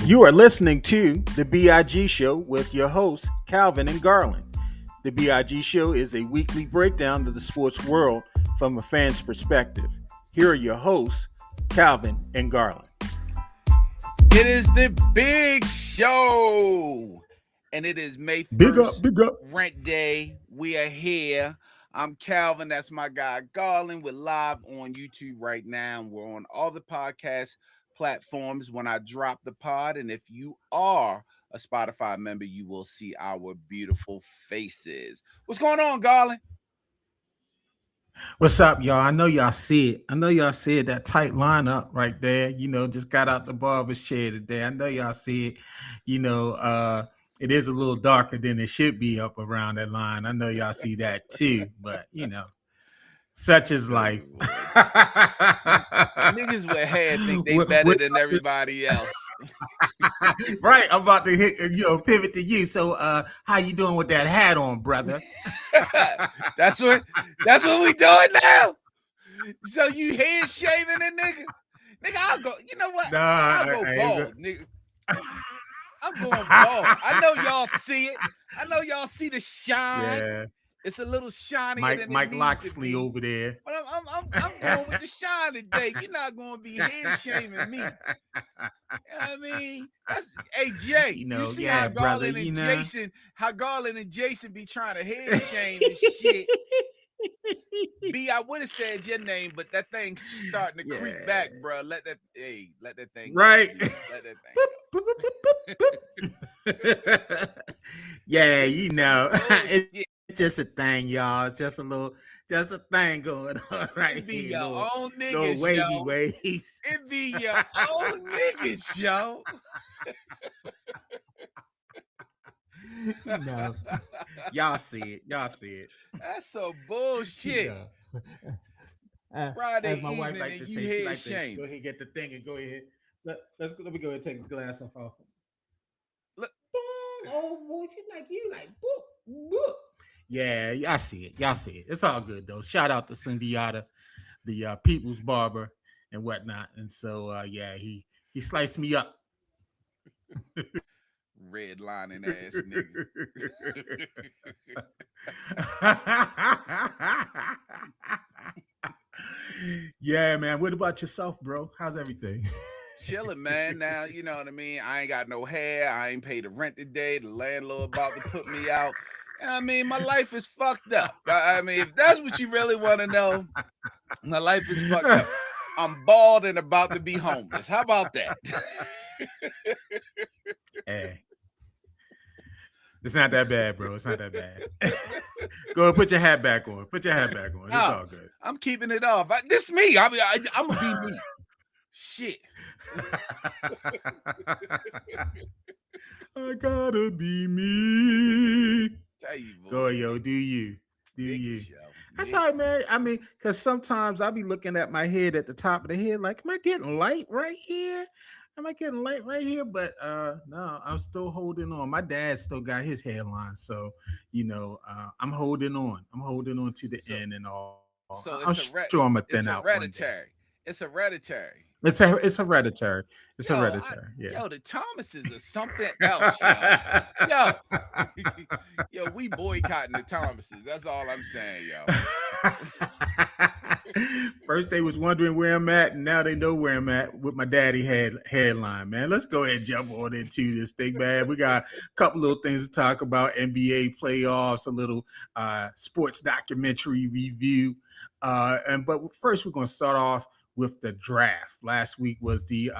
You are listening to the B.I.G. Show with your hosts, Calvin and Garland. The B.I.G. Show is a weekly breakdown of the sports world from a fan's perspective. Here are your hosts, Calvin and Garland. It is the big show, and it is May 1st, Big up. Rent Day. We are here. I'm Calvin. That's my guy, Garland. We're live on YouTube right now. We're on all the podcast platforms when I drop the pod. And if you are a Spotify member, you will see our beautiful faces. What's going on, Garland? What's up, y'all? I know y'all see it. That tight lineup right there. Just got out the barber's chair today. I know y'all see it. It is a little darker than it should be up around that line. I know y'all see that too, but such is life. Niggas with hair think they better than everybody else. Right, I'm about to pivot to you. So how you doing with that hat on, brother? That's what we doing now. So you head shaving a nigga? Nigga, I'll go. You know what? I'll go bald, nigga. I'm going bald. I know y'all see it. I know y'all see the shine. Yeah. It's a little shiny. Mike Loxley over there. But I'm going with the shine today. You're not going to be head shaming me. You know what I mean? Hey Jay, you see how Garland and Jason, be trying to head shame and shit. B, I would have said your name, but that thing's starting to creep back, bro. Let that thing right. Go. Let that thing go. Yeah, it's just a thing, y'all. It's just a thing going on right it be here. Your own niggas, wavy waves. It be your own niggas, yo. Y'all see it. That's so bullshit. Friday as my wife like to say, she like to go ahead and get the thing and go ahead. Let me go ahead and take the glass off. Look, boom, oh boy, she like you like boop, boop. Yeah, y'all see it. It's all good though. Shout out to Sundiata, the people's barber and whatnot. And so he sliced me up. Redlining ass nigga. Yeah, man. What about yourself, bro? How's everything? Chilling, man. Now, you know what I mean? I ain't got no hair. I ain't paid the rent today. The landlord about to put me out. I mean, my life is fucked up. I mean, if that's what you really want to know, my life is fucked up. I'm bald and about to be homeless. How about that? Hey. It's not that bad, bro. It's not that bad. Go ahead, put your hat back on. It's all good. I'm keeping it off. This me. I'm going to be me. Shit. I gotta be me. You, go, yo, do you. That's all right, man. I mean, because sometimes I'll be looking at my head at the top of the head, like, am I getting light right here? But no, I'm still holding on. My dad still got his hairline, so I'm holding on. I'm holding on to the end and all. So I'm sure I'm gonna thin out one day. It's hereditary. It's hereditary. Yeah. Yo, the Thomases are something else, yo, we boycotting the Thomases. That's all I'm saying, yo. First they was wondering where I'm at, and now they know where I'm at with my daddy hairline, man. Let's go ahead and jump on into this thing, man. We got a couple little things to talk about: NBA playoffs, a little sports documentary review, but first we're gonna start off with the draft. Last week was the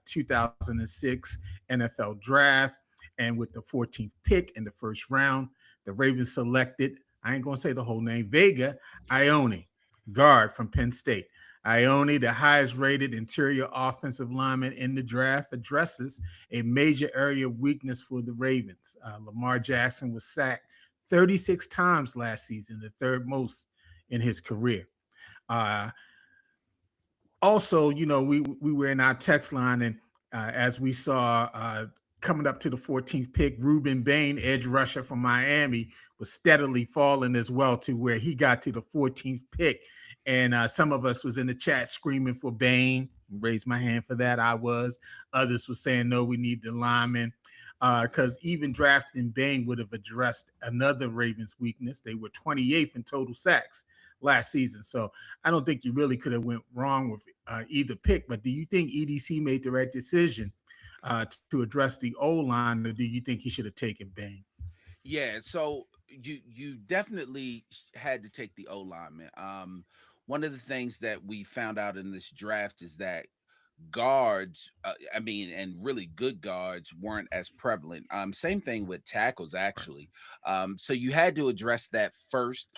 2006 NFL draft, and with the 14th pick in the first round, the Ravens selected, I ain't gonna say the whole name, Vega Ione, guard from Penn State. Ione, the highest rated interior offensive lineman in the draft, addresses a major area of weakness for the Ravens. Lamar Jackson was sacked 36 times last season, the third most in his career. Also, we were in our text line, and as we saw coming up to the 14th pick, Ruben Bain, edge rusher from Miami, was steadily falling as well to where he got to the 14th pick. And some of us was in the chat screaming for Bain. Raised my hand for that. I was. Others were saying no, we need the lineman. Because even drafting Bain would have addressed another Ravens weakness. They were 28th in total sacks last season. So I don't think you really could have went wrong with either pick. But do you think EDC made the right decision to address the O line, or do you think he should have taken Bain? Yeah, so you definitely had to take the O lineman. One of the things that we found out in this draft is that guards, I mean, and really good guards weren't as prevalent. Same thing with tackles, actually. So you had to address that first.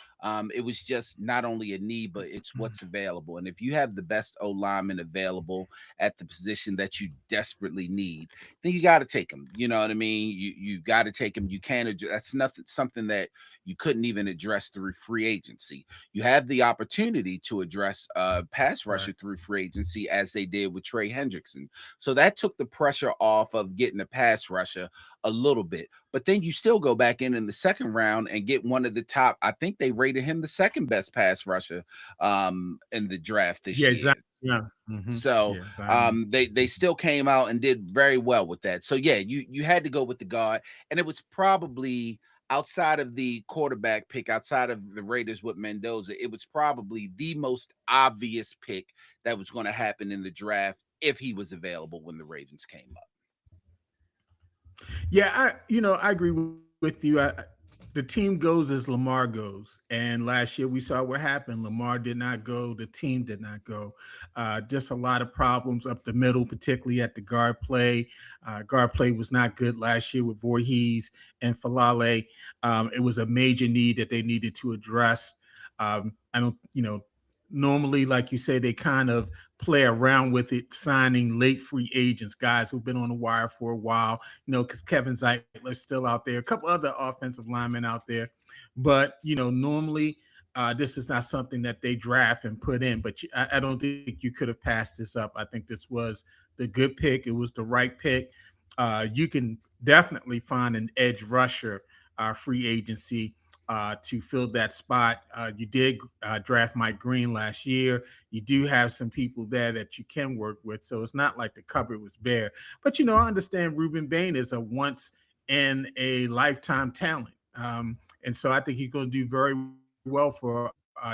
It was just not only a need, but it's what's available. And if you have the best O lineman available at the position that you desperately need, then you got to take him. You know what I mean? You got to take him. You can't. That's nothing. Something that you couldn't even address through free agency. You have the opportunity to address pass rusher Right. through free agency, as they did with Trey Hendrickson. So that took the pressure off of getting a pass rusher a little bit. But then you still go back in the second round and get one of the top. I think they rated him the second best pass rusher in the draft this Yeah, year. yeah. Mm-hmm. So Yeah, Zion. they still came out and did very well with that. So yeah, you had to go with the guard, and it was probably outside of the quarterback pick, outside of the Raiders with Mendoza, it was probably the most obvious pick that was going to happen in the draft if he was available when the Ravens came up. Yeah, I agree with you. The team goes as Lamar goes, and last year we saw what happened. Lamar did not go. The team did not go. Just a lot of problems up the middle, particularly at the guard play. Guard play was not good last year with Voorhees and Falale. It was a major need that they needed to address. I don't, normally, like you say, they kind of play around with it, signing late free agents, guys who've been on the wire for a while, because Kevin Zeitler's still out there, a couple other offensive linemen out there. But, normally this is not something that they draft and put in. But I don't think you could have passed this up. I think this was the good pick. It was the right pick. You can definitely find an edge rusher free agency to fill that spot. You did draft Mike Green last year. You do have some people there that you can work with. So it's not like the cupboard was bare. But, I understand Ruben Bain is a once in a lifetime talent. And so I think he's going to do very well for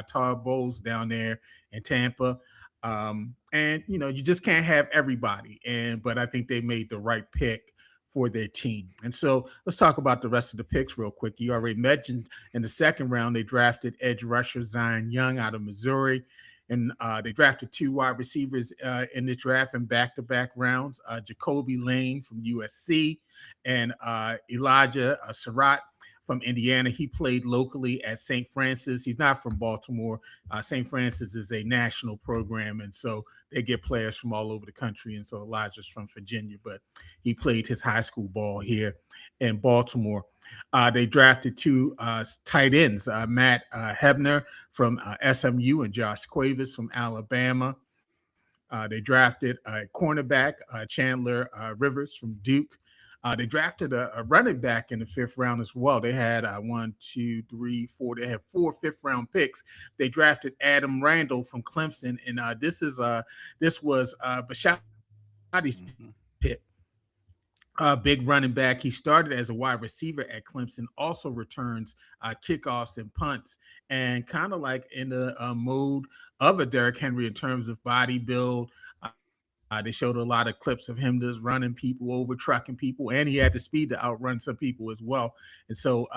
Todd Bowles down there in Tampa. And, you just can't have everybody. But I think they made the right pick for their team. And so let's talk about the rest of the picks real quick. You already mentioned in the second round, they drafted edge rusher Zion Young out of Missouri. And they drafted two wide receivers in the draft in back-to-back rounds, Jacoby Lane from USC and Elijah Surratt from Indiana. He played locally at St. Francis. He's not from Baltimore. St. Francis is a national program, and so they get players from all over the country. And so Elijah's from Virginia, but he played his high school ball here in Baltimore. They drafted two tight ends, Matt Hebner from SMU and Josh Cuevas from Alabama. They drafted a cornerback, Chandler Rivers from Duke. They drafted a running back in the fifth round as well. They had one, two, three, four. They had four fifth-round picks. They drafted Adam Randall from Clemson, and this was Bashady's pick. Mm-hmm. Big running back. He started as a wide receiver at Clemson, also returns kickoffs and punts, and kind of like in the mode of a Derrick Henry in terms of body build. They showed a lot of clips of him just running people over, trucking people, and he had the speed to outrun some people as well. And so,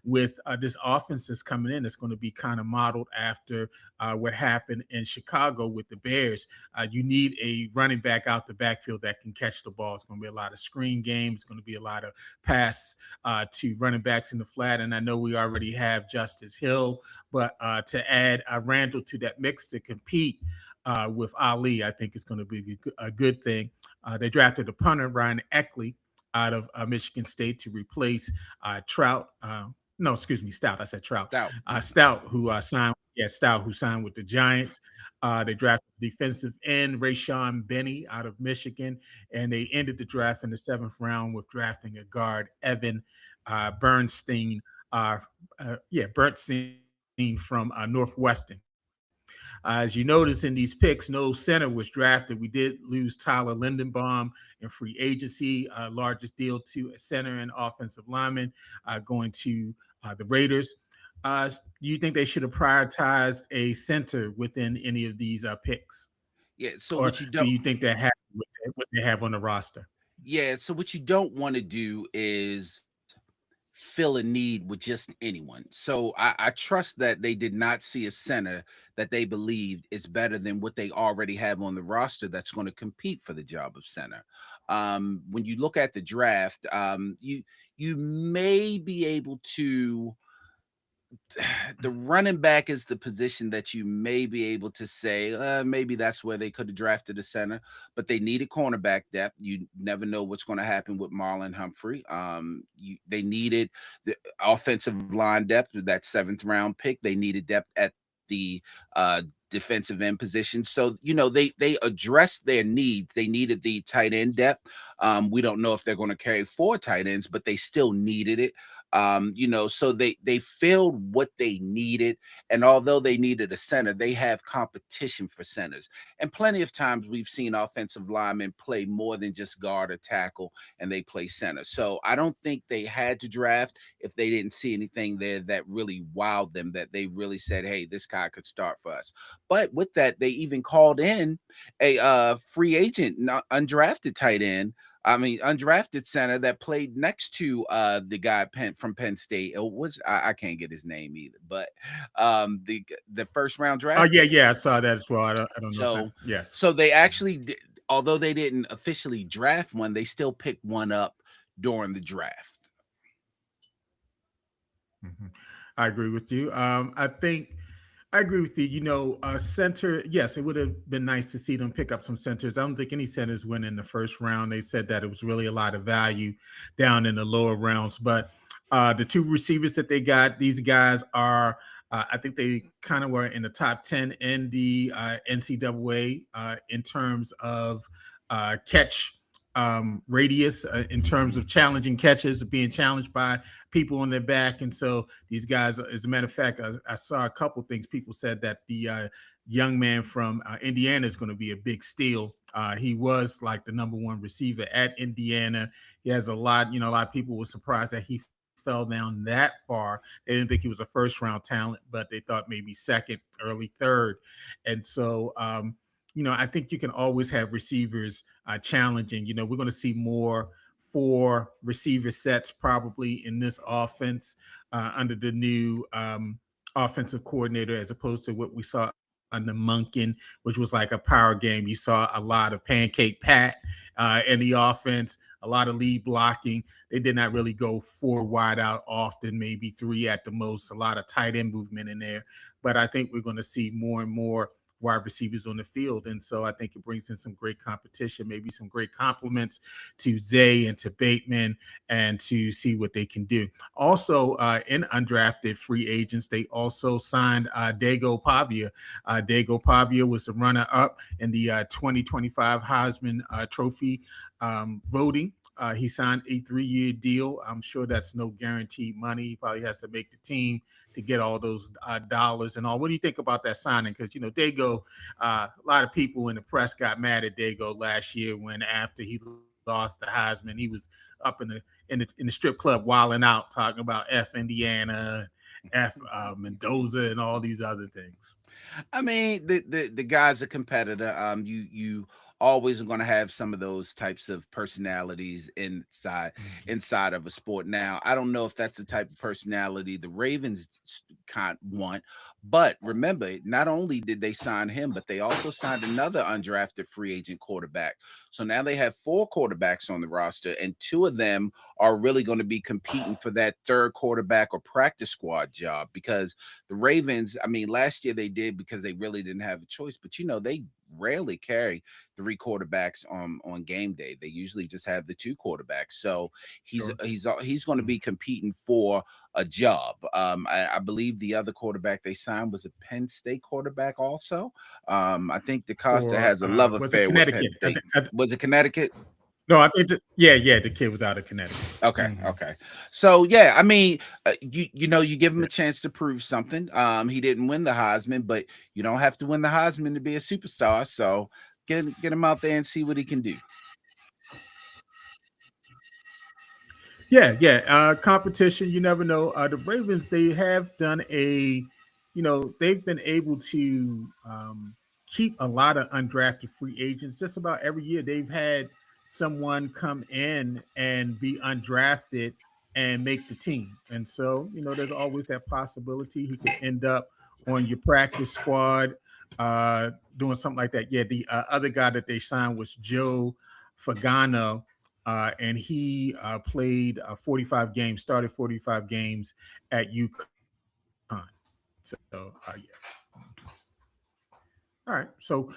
with this offense that's coming in, it's going to be kind of modeled after what happened in Chicago with the Bears. You need a running back out the backfield that can catch the ball. It's going to be a lot of screen games. It's going to be a lot of pass to running backs in the flat. And I know we already have Justice Hill, but to add Randall to that mix to compete with Ali, I think it's going to be a good thing. They drafted a punter, Ryan Eckley, out of Michigan State to replace Trout. No, excuse me, Stout. I said Trout. Stout. Stout, who signed. Yeah, Stout, who signed with the Giants. They drafted defensive end Rayshawn Benny out of Michigan, and they ended the draft in the seventh round with drafting a guard, Evan Bernstein. Bernstein from Northwestern. As you notice in these picks, no center was drafted. We did lose Tyler Lindenbaum in free agency, largest deal to a center and offensive lineman going to the Raiders. Do you think they should have prioritized a center within any of these picks? Yeah. So Or what you do don't you think they're happy with what they have on the roster? Yeah, so what you don't want to do is fill a need with just anyone. So I trust that they did not see a center that they believed is better than what they already have on the roster that's going to compete for the job of center. When you look at the draft, you may be able to the running back is the position that you may be able to say maybe that's where they could have drafted a center, but they needed cornerback depth. You never know what's going to happen with Marlon Humphrey. They needed the offensive line depth with that seventh round pick. They needed depth at the defensive end position. So they addressed their needs. They needed the tight end depth. We don't know if they're going to carry four tight ends, but they still needed it. So they filled what they needed, and although they needed a center, they have competition for centers. And plenty of times we've seen offensive linemen play more than just guard or tackle, and they play center. So I don't think they had to draft if they didn't see anything there that really wowed them, that they really said, hey, this guy could start for us. But with that, they even called in a free agent, not undrafted tight end, undrafted center that played next to the guy from Penn State. It was I can't get his name either, but the first round Oh draft yeah, pick. yeah, I saw that as well. I don't know. So Yes. so they actually did, although they didn't officially draft one, they still picked one up during the draft. Mhm. I agree with you. I agree with you. Center. Yes, it would have been nice to see them pick up some centers. I don't think any centers went in the first round. They said that it was really a lot of value down in the lower rounds. But the two receivers that they got, these guys are. I think they kind of were in the top 10 in the NCAA in terms of catch radius, in terms of challenging catches, being challenged by people on their back. And so these guys, as a matter of fact, I saw a couple things. People said that the young man from Indiana is going to be a big steal. He was like the number one receiver at Indiana. He has a lot of people were surprised that he fell down that far. They didn't think he was a first round talent, but they thought maybe second, early third. And so, I think you can always have receivers challenging. We're going to see more four receiver sets probably in this offense under the new offensive coordinator, as opposed to what we saw under Munkin, which was like a power game. You saw a lot of pancake pat in the offense, a lot of lead blocking. They did not really go four wide out often, maybe three at the most, a lot of tight end movement in there. But I think we're going to see more and more wide receivers on the field. And so I think it brings in some great competition, maybe some great compliments to Zay and to Bateman, and to see what they can do. Also, in undrafted free agents, they also signed Dago Pavia. Dago Pavia was the runner up in the 2025 Heisman Trophy voting. He signed a 3-year deal. I'm sure that's no guaranteed money. He probably has to make the team to get all those dollars and all. What do you think about that signing? Because Dago, a lot of people in the press got mad at Dago last year when after he lost the Heisman, he was up in the strip club wilding out, talking about F Indiana, F Mendoza, and all these other things. The guy's a competitor. You always are going to have some of those types of personalities inside of a sport. Now, I don't know if that's the type of personality the Ravens can't want, but remember, not only did they sign him, but they also signed another undrafted free agent quarterback. So now they have four quarterbacks on the roster, and two of them are really going to be competing for that third quarterback or practice squad job, because the Ravens, last year they did because they really didn't have a choice, but they rarely carry three quarterbacks on game day. They usually just have the two quarterbacks. So he's Sure. he's going to be competing for a job. I believe the other quarterback they signed was a Penn State quarterback also. I think DeCosta For has a love was it affair with Penn Connecticut? State. Was it Connecticut? No, I think yeah, the kid was out of Connecticut. Okay, Hmm. okay. So yeah, I mean, you give him a chance to prove something. He didn't win the Heisman, but you don't have to win the Heisman to be a superstar. So get him out there and see what he can do. Yeah. Competition. You never know. The Ravens, they have done they've been able to keep a lot of undrafted free agents. Just about every year, they've had someone come in and be undrafted and make the team. And so, there's always that possibility he could end up on your practice squad, doing something like that. Yeah, the other guy that they signed was Joe Fagano, and he played 45 games, started 45 games at UConn. So, yeah. All right. So,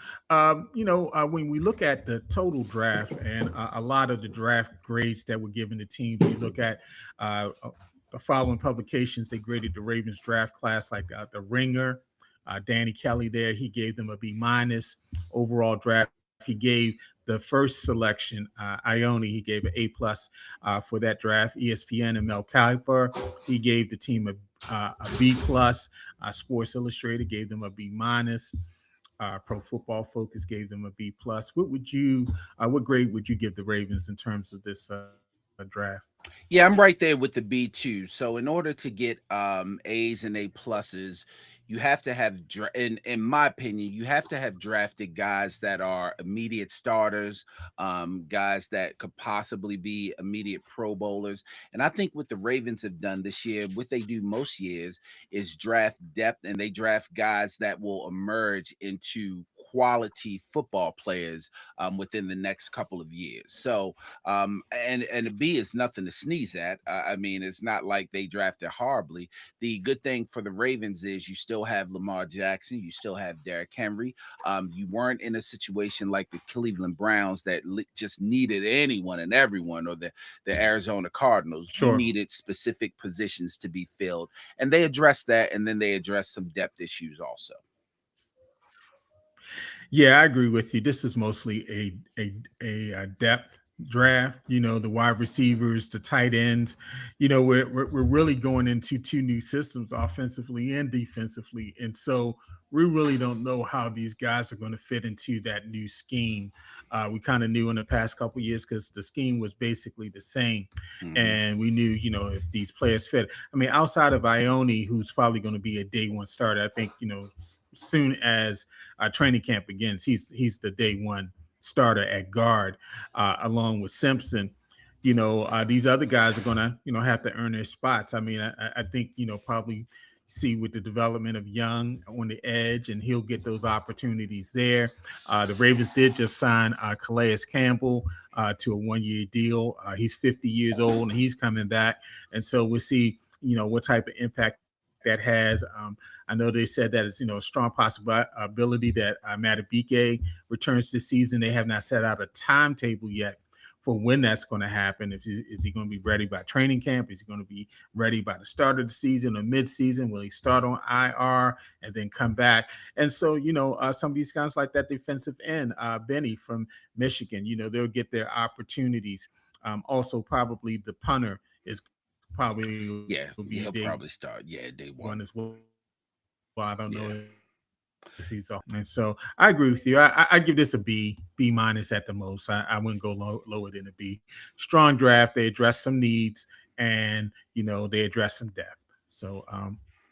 when we look at the total draft and a lot of the draft grades that were given to teams, you look at the following publications. They graded the Ravens draft class, like the Ringer, Danny Kelly. There, he gave them a B minus overall draft. He gave the first selection, Ione, he gave an A plus for that draft. ESPN and Mel Kiper, he gave the team a B plus. Sports Illustrated gave them a B minus. Pro Football Focus gave them a B plus. What grade would you give the Ravens in terms of this draft? Yeah, I'm right there with the B2. So in order to get A's and A pluses, you have to have in my opinion, you have to have drafted guys that are immediate starters, guys that could possibly be immediate pro bowlers. And I think what the Ravens have done this year, what they do most years is draft depth, and they draft guys that will emerge into quality football players within the next couple of years. So and a B is nothing to sneeze at. I mean, it's not like they drafted horribly. The good thing for the Ravens is you still have Lamar Jackson, you still have Derrick Henry. You weren't in a situation like the Cleveland Browns that just needed anyone and everyone, or the Arizona Cardinals. You Sure. needed specific positions to be filled, and they addressed that, and then they addressed some depth issues also. Yeah, I agree with you. This is mostly a depth draft. The wide receivers, the tight ends. We're really going into two new systems, offensively and defensively, and so we really don't know how these guys are going to fit into that new scheme. We kind of knew in the past couple of years because the scheme was basically the same, Hmm. and we knew, if these players fit. I mean, outside of Ione, who's probably going to be a day one starter, I think, soon as training camp begins, he's the day one starter at guard, along with Simpson. These other guys are gonna, have to earn their spots. I mean, I think, probably see with the development of Young on the edge, and he'll get those opportunities there. The Ravens did just sign Calais Campbell to a 1 year deal. He's 50 years old and he's coming back, and so we'll see, what type of impact that has. I know they said that it's, a strong possibility that Matabike returns this season. They have not set out a timetable yet for when that's going to happen. Is he going to be ready by training camp? Is he going to be ready by the start of the season or mid-season? Will he start on IR and then come back? And so, some of these guys like that defensive end, Benny from Michigan, they'll get their opportunities. Also, probably the punter is probably will be day Yeah, one as he'll well. probably I don't know start. Yeah, day if he's one. off. And so I Yeah. agree with you. I give this a B minus at the most. I wouldn't go lower than a B. Strong draft. They address some needs, and they address some depth. So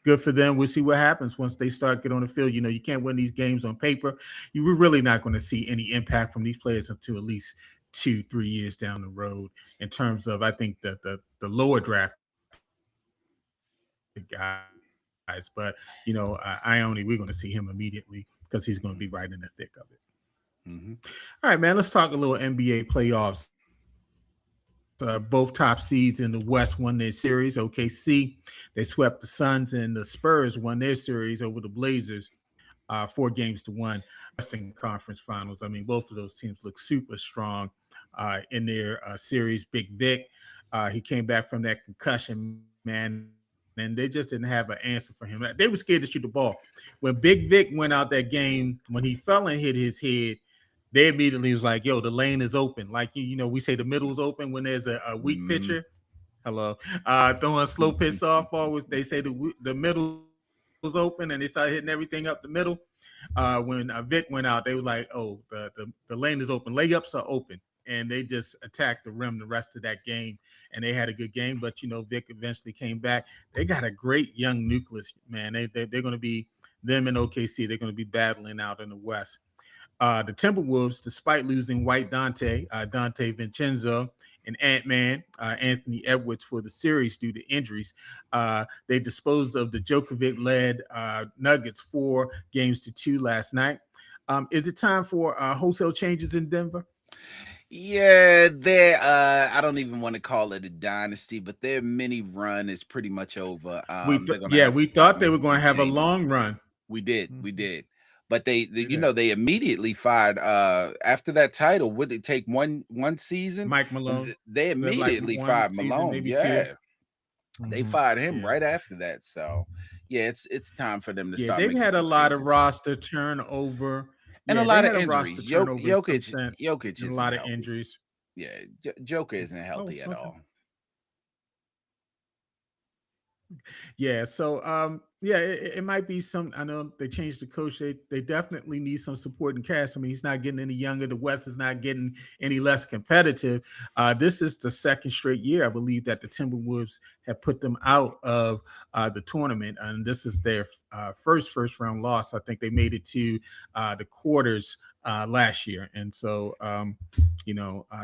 good for them. We'll see what happens once they start get on the field. You can't win these games on paper. You were really not going to see any impact from these players until at least 2-3 years down the road. In terms of, I think the lower drafted guys, but Ione, we're going to see him immediately because he's going to be right in the thick of it. Hmm. All right, man. Let's talk a little NBA playoffs. Both top seeds in the West won their series. OKC, they swept the Suns, and the Spurs won their series over the Blazers, 4 games to 1 in the Western Conference Finals. I mean, both of those teams look super strong in their series. Big Vic, he came back from that concussion, man, and they just didn't have an answer for him. They were scared to shoot the ball. When Big Vic went out that game, when he fell and hit his head, they immediately was like, "Yo, the lane is open." Like we say the middle is open when there's a weak Mm-hmm. pitcher. Hello, throwing slow pitch softball. They say the middle's open, and they started hitting everything up the middle. When Vic went out, they was like, "Oh, the lane is open. Layups are open." And they just attacked the rim the rest of that game, and they had a good game. But Vic eventually came back. They got a great young nucleus, man. They're going to be them in OKC. They're going to be battling out in the West. The Timberwolves, despite losing White Dante Vincenzo, and Ant-Man, Anthony Edwards for the series due to injuries, they disposed of the Djokovic-led Nuggets 4-2 last night. Is it time for wholesale changes in Denver? Yeah, their I don't even want to call it a dynasty, but their mini run is pretty much over. They're gonna have We to start thought they were making going to some have a changes. long run. We Mhm. did. But See that? they immediately fired after that title. Would it take one season? Mike And Malone, they like immediately one fired season, Malone. maybe two. Yeah. They Hmm. fired him Yeah. right after that. So yeah, it's time for them to Yeah, start they've making had a some lot of changes. roster turnover. And a Yeah, they lot of had a roster injuries. turnover of some sense Jokic and a isn't lot of healthy. injuries. Yeah, Joker isn't Oh, healthy at okay. all. Yeah, so yeah, it might be some. I know they changed the coach. They definitely need some supporting cast. I mean, he's not getting any younger. The West is not getting any less competitive. This is the second straight year, I believe, that the Timberwolves have put them out of the tournament, and this is their first round loss. I think they made it to the quarters last year, and so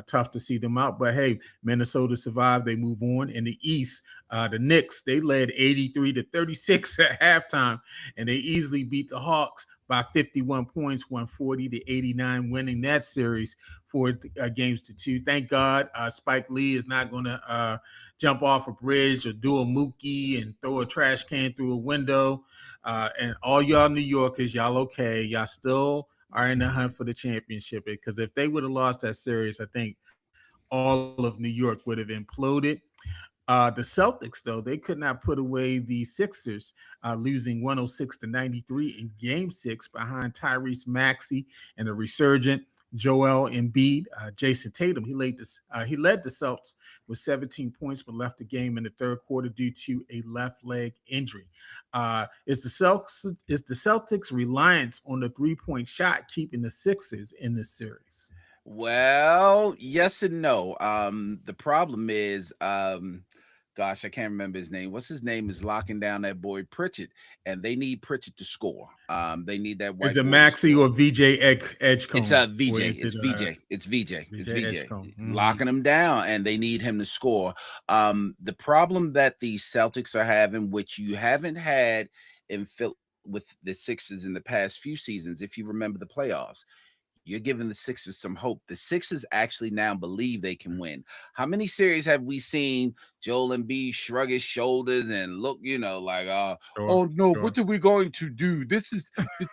tough to see them out. But hey, Minnesota survived. They move on. In the East, the Knicks, they led 83-36 at halftime, and they easily beat the Hawks by 51 points, 140-89, winning that series for games to two. Thank God Spike Lee is not going to jump off a bridge or do a mookie and throw a trash can through a window. And all y'all New Yorkers, y'all okay. Y'all still are in the hunt for the championship. Because if they would have lost that series, I think all of New York would have imploded. The Celtics, though, they could not put away the Sixers, losing 106-93 in Game 6 behind Tyrese Maxey and the resurgent Joel Embiid. Jason Tatum, he led the Celtics with 17 points, but left the game in the third quarter due to a left leg injury. Is the Celtics' reliance on the 3-point shot keeping the Sixers in this series? Well, yes and no. The problem is, gosh, I can't remember his name. What's his name is locking down that boy Pritchett, and they need Pritchett to score. They need that Is white it boy to Maxi score. or VJ It's Edgecombe, or VJ. is it It's VJ. It's VJ. It's VJ VJ. Edgecombe? Mm-hmm. Locking him down, and they need him to score. The problem that the Celtics are having, which you haven't had in with the Sixers in the past few seasons, if you remember the playoffs, you're giving the Sixers some hope. The Sixers actually now believe they can win. How many series have we seen Joel Embiid shrug his shoulders and look, like, Sure, oh no, sure. what are we going to do? The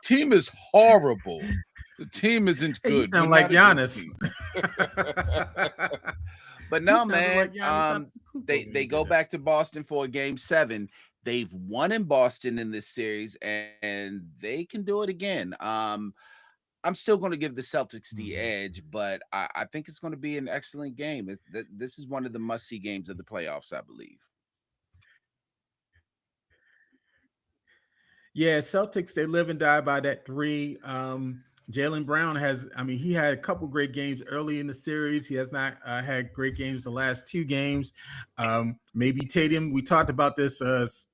team is horrible. The team isn't Hey, you good. We're sound like not a good Giannis. team. But You no, sounded like man. Giannis Antetokounmpo when They you go did that. back to Boston for a game 7. They've won in Boston in this series, and they can do it again. I'm still going to give the Celtics the Mhm. edge, but I think it's going to be an excellent game. This is one of the must see games of the playoffs, I believe. Yeah, Celtics, they live and die by that three. Jalen Brown I mean, he had a couple great games early in the series. He has not had great games the last two games. Maybe Tatum, we talked about this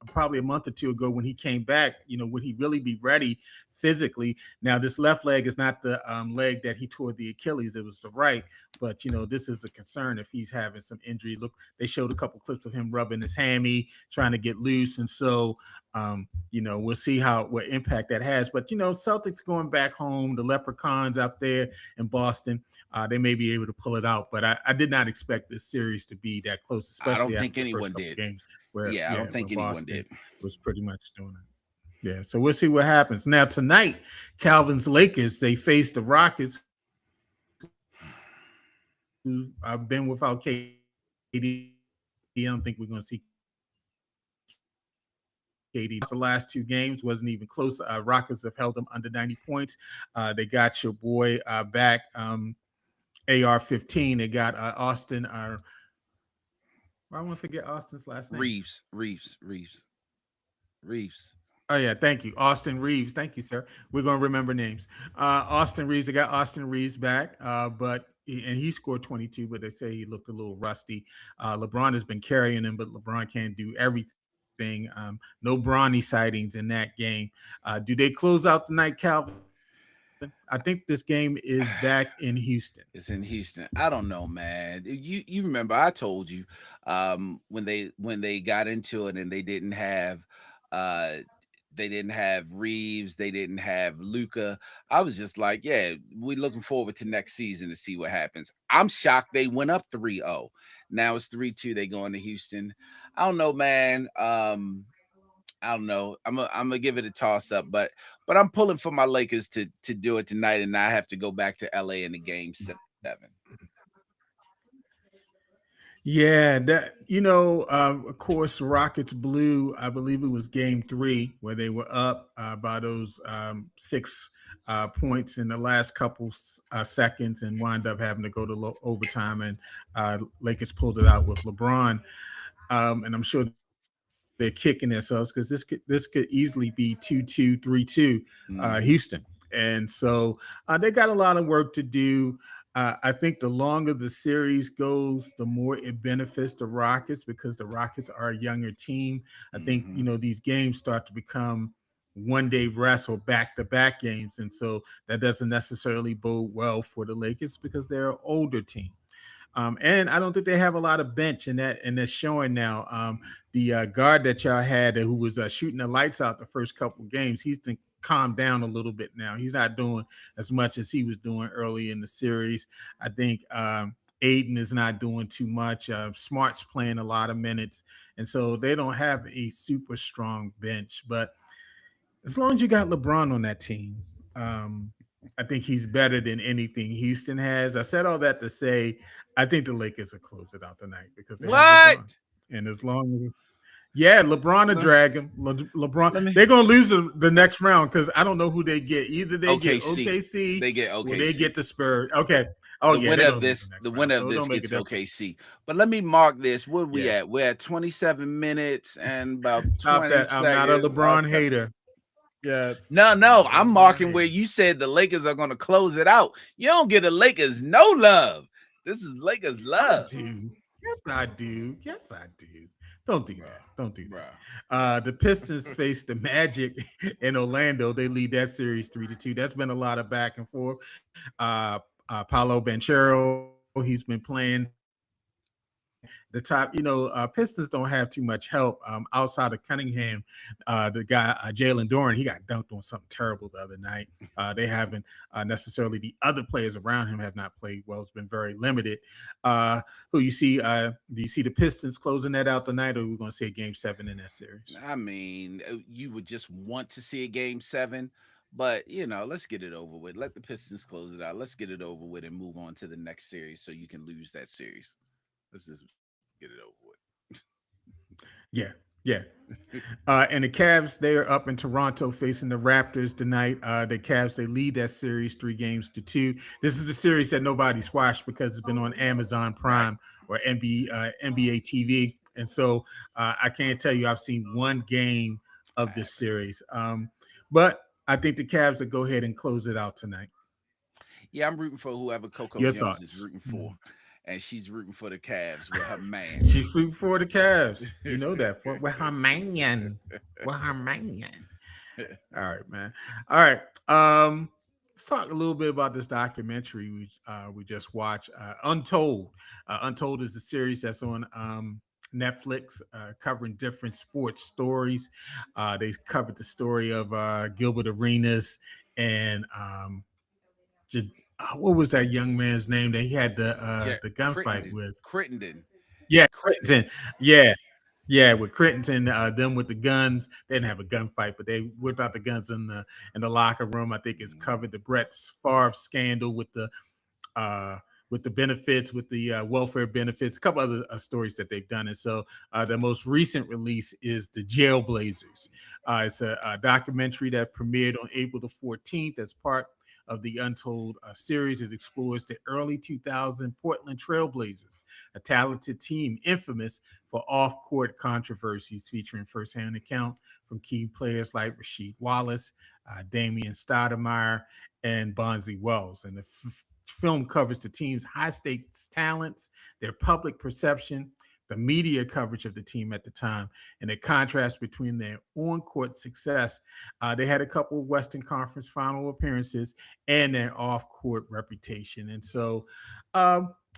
probably a month or two ago when he came back. Would he really be ready physically? Now, this left leg is not the leg that he tore the Achilles, it was the right. But, this is a concern if he's having some injury. Look, they showed a couple clips of him rubbing his hammy, trying to get loose. And so, we'll see what impact that has. But Celtics going back home, the Leprechauns out there in Boston, they may be able to pull it out. But I did not expect this series to be that close, I especially don't after think the first anyone couple of did. games where Yeah, I don't think anyone Boston did. was pretty much doing it. Yeah, so we'll see what happens. Now tonight, Calvin's Lakers, they face the Rockets, who've been without KD. I don't think we're going to see KD tonight. The last two games wasn't even close. Rockets have held them under 90 points. They got your boy back, AR-15. They got Austin. I want to forget Austin's last name. Reeves. Oh yeah, thank you, Austin Reeves. Thank you, sir. We're gonna remember names. Austin Reeves. They got Austin Reeves back, and he scored 22. But they say he looked a little rusty. LeBron has been carrying him, but LeBron can't do everything. No Bronny sightings in that game. Do they close out the night, Calvin? I think this game is back in Houston. It's in Houston. I don't know, man. You remember I told you when they got into it and uh they didn't have Reeves, they didn't have Luca. I was just like, yeah, we're looking forward to next season to see what happens. I'm shocked they went up 3-0. Now it's 3-2. They going to Houston. I don't know, man. I don't know. I'm gonna give it a toss up, but I'm pulling for my Lakers to do it tonight and not have to go back to LA in the game 7. Yeah, of course, Rockets blew. I believe it was Game 3 where they were up by those 6 points in the last couple seconds and wind up having to go to overtime. And Lakers pulled it out with LeBron. And I'm sure they're kicking themselves because this could easily be 2-2, 3-2 Houston. Hmm. And so they got a lot of work to do. I think the longer the series goes, the more it benefits the Rockets because the Rockets are a younger team. I think, Hmm. these games start to become one day rest or back to back games. And so that doesn't necessarily bode well for the Lakers because they're an older team. And I don't think they have a lot of bench in that, and that's showing now. The guard that y'all had who was shooting the lights out the first couple games, he's been calmed down a little bit now. He's not doing as much as he was doing early in the series. I think Aiden is not doing too much. Smart's playing a lot of minutes, and so they don't have a super strong bench. But as long as you got LeBron on that team, um, I think he's better than anything Houston has. I said all that to say I think the Lakers will close it out tonight because they have LeBron. What? And as long as yeah, LeBron will Let, drag him. LeBron, let me they're gonna lose the next round because I don't know who they get. Either they get OKC. OKC They get or they OKC. get the Spurs. Okay. Oh yeah, they're gonna lose the The next round, winner so of it this don't make a gets difference. OKC. But let me mark this. Where we Yeah, at? We're at 27 minutes and about stop 20 that. I'm not a seconds. LeBron Okay. hater. Yes, I'm No, not a I'm LeBron marking where hater. you said the Lakers are going to close it out. You don't get the Lakers no love. This is Lakers I love. do. Yes, I do. Yes, I do. Don't do Bruh. that. Don't do Bruh. that. The Pistons face the Magic in Orlando. They lead that series 3-2. That's been a lot of back and forth. Paolo Banchero, he's been playing the top. Pistons don't have too much help outside of Cunningham. The guy Jalen Duran, he got dunked on something terrible the other night. They haven't necessarily the other players around him have not played well. It's been very limited. Who you see? Do you see the Pistons closing that out tonight, or are we going to see a Game 7 in that series? I mean, you would just want to see a game 7, but let's get it over with. Let the Pistons close it out. Let's get it over with and move on to the next series so you can lose that series. Let's just get it over Yeah, yeah. And the Cavs, they are up in Toronto facing the Raptors tonight. The Cavs, they lead that series 3-2. This is the series that nobody's watched because it's been on Amazon with. Right. Prime or NBA TV. And so I can't tell you I've seen one game I of this haven't. series. But I think the Cavs will go ahead and close it out tonight. Yeah, I'm rooting for whoever Coco Your Jones is thoughts? rooting for. And she's rooting for the Cavs with her She's mans. rooting for the Cavs. You know that for with her man. With her man. All right, man. All right. Let's talk a little bit about this documentary we just watched. Untold. Untold is a series that's on Netflix, covering different sports stories. They covered the story of Gilbert Arenas and just, what was that young man's name that he had the gunfight Crittenden. with? Crittenden. Yeah, Crittenden. Clinton. Yeah, yeah, with Crittenton, them with the guns. They didn't have a gunfight, but they whipped out the guns in the locker room. I think it's Mhm. covered the Brett Favre scandal with the uh with the benefits, with the welfare benefits, a couple other stories that they've done. And so the most recent release is The Jailblazers. It's a documentary that premiered on April the 14th as part of the Untold series. It explores the early 2000 Portland Trailblazers, a talented team infamous for off-court controversies, featuring firsthand account from key players like Rasheed Wallace, Damian Stoudemire, and Bonzi Wells. And the film covers the team's high-stakes talents, their public perception, the media coverage of the team at the time, and the contrast between their on-court success. They had a couple of Western Conference final appearances and their off-court reputation. And so,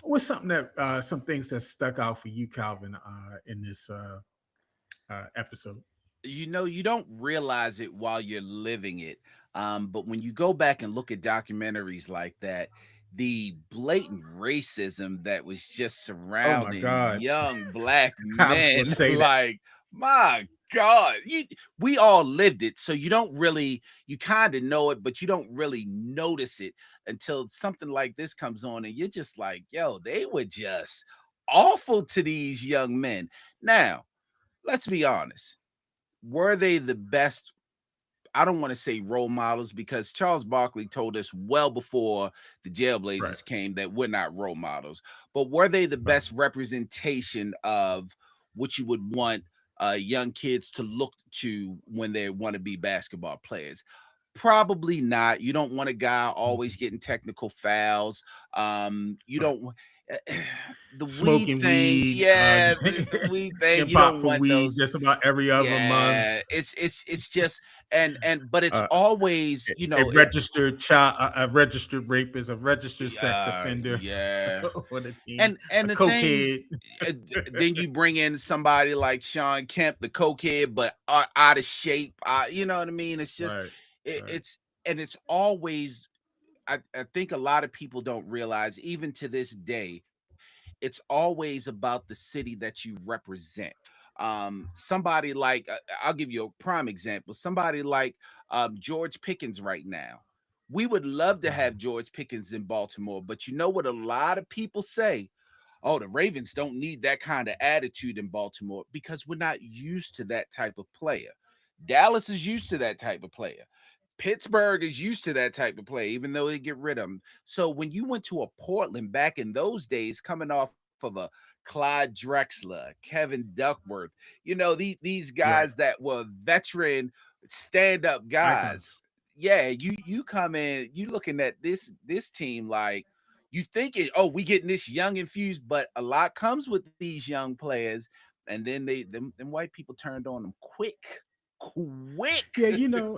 what's something that some things that stuck out for you, Calvin, in this episode? You don't realize it while you're living it. But when you go back and look at documentaries like that, the blatant racism that was just Oh my surrounding God. young black I was going to men, say that. like, my God, we all lived it. So you don't really, you kind of know it, but you don't really notice it until something like this comes on and you're just like, yo, they were just awful to these young men. Now, let's be honest, were they the best? I don't want to say role models because Charles Barkley told us well before the Right. Jailblazers came that we're not role models. But were they the Right. best representation of what you would want young kids to look to when they want to be basketball players? Probably not. You don't want a guy always Mhm. getting technical fouls. You Right. don't the weed Smoking thing. weed, Yeah, the weed thing. getting You don't popped for want weed those. just about every other month. Yeah, it's just but it's Uh, always, a registered child, a registered rapist, a registered sex offender yeah. on the team, And a the things, cokehead. then you bring in somebody like Sean Kemp, the cokehead, but out of shape. You know what I mean? It's just Right. Right. it's and it's always. I think a lot of people don't realize, even to this day, it's always about the city that you represent. Somebody like I'll give you a prime example. Somebody like George Pickens right now. We would love to Mhm. have George Pickens in Baltimore, but you know what a lot of people say? Oh, the Ravens don't need that kind of attitude in Baltimore because we're not used to that type of player. Dallas is used to that type of player. Pittsburgh is used to that type of play, even though they get rid of them. So when you went to a Portland back in those days, coming off of a Clyde Drexler, Kevin Duckworth, these guys Right. that were veteran stand-up guys. Icons. Yeah, you come in, you looking at this team like you thinking, oh, we getting this young infused, but a lot comes with these young players, and then them white people turned on them quick. Yeah,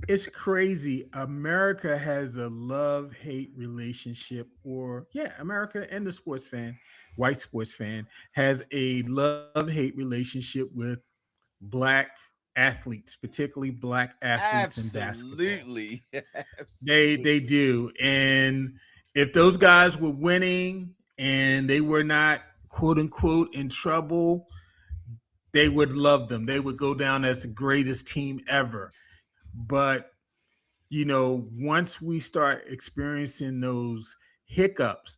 it's crazy. America has a love-hate relationship, or yeah, America and the sports fan, white sports fan, has a love-hate relationship with black athletes, particularly black athletes in basketball. Absolutely. They Absolutely. do. And if those guys were winning and they were not quote unquote in trouble, they would love them. They would go down as the greatest team ever. But once we start experiencing those hiccups,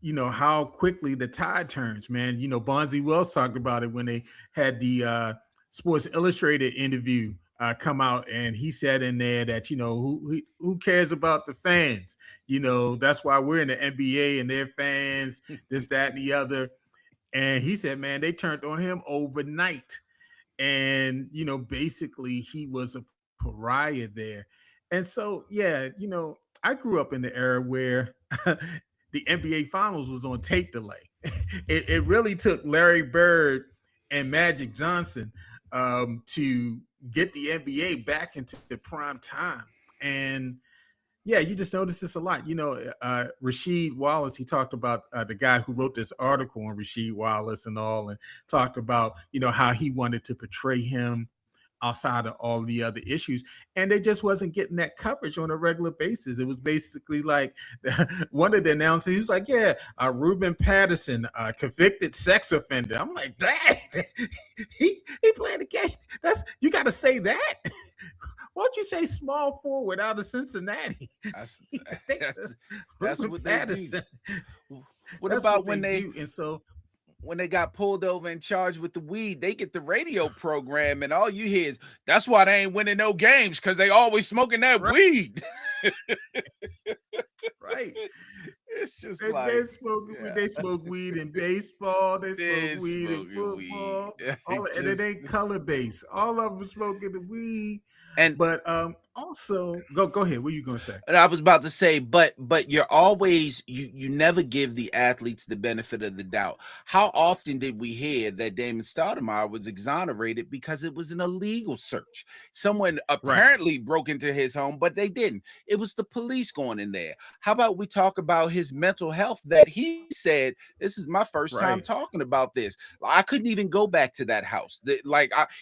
how quickly the tide turns, man. Bonzi Wells talked about it when they had the Sports Illustrated interview come out, and he said in there that who cares about the fans? That's why we're in the NBA and their fans, this, that, and the other. And he said, man, they turned on him overnight, and basically he was a pariah there. And so yeah, I grew up in the era where the NBA finals was on tape delay. It really took Larry Bird and Magic Johnson to get the NBA back into prime time. And yeah, you just notice this a lot. Rasheed Wallace, he talked about the guy who wrote this article on Rasheed Wallace and all, and talked about, how he wanted to portray him outside of all the other issues, and they just wasn't getting that coverage on a regular basis. It was basically like one of the announcers, he's like, "Yeah, Ruben Patterson, convicted sex offender." I'm like, "Dang, he playing the game. That's you got to say that." Why don't you say small forward out of Cincinnati? That's They, that's Ruben what they do. Patterson. What That's about what they do, and so when they got pulled over and charged with the weed? They get the radio program, and all you hear is, "That's why they ain't winning no games, because they always smoking that right, weed." right. It's just They like, smoke weed. yeah, They smoke weed in baseball. They smoke they weed in smoking weed. football. It And it just ain't color based. All of them smoking the weed. and But also go ahead. What are you gonna say? And I was about to say, but you're always, you never give the athletes the benefit of the doubt. How often did we hear that Damon Stoudemire was exonerated because it was an illegal search? Someone Right, apparently broke into his home, but they didn't. It was the police going in there. How about we talk about his mental health, that he said, "This is my first time right, talking about this. I couldn't even go back to that house."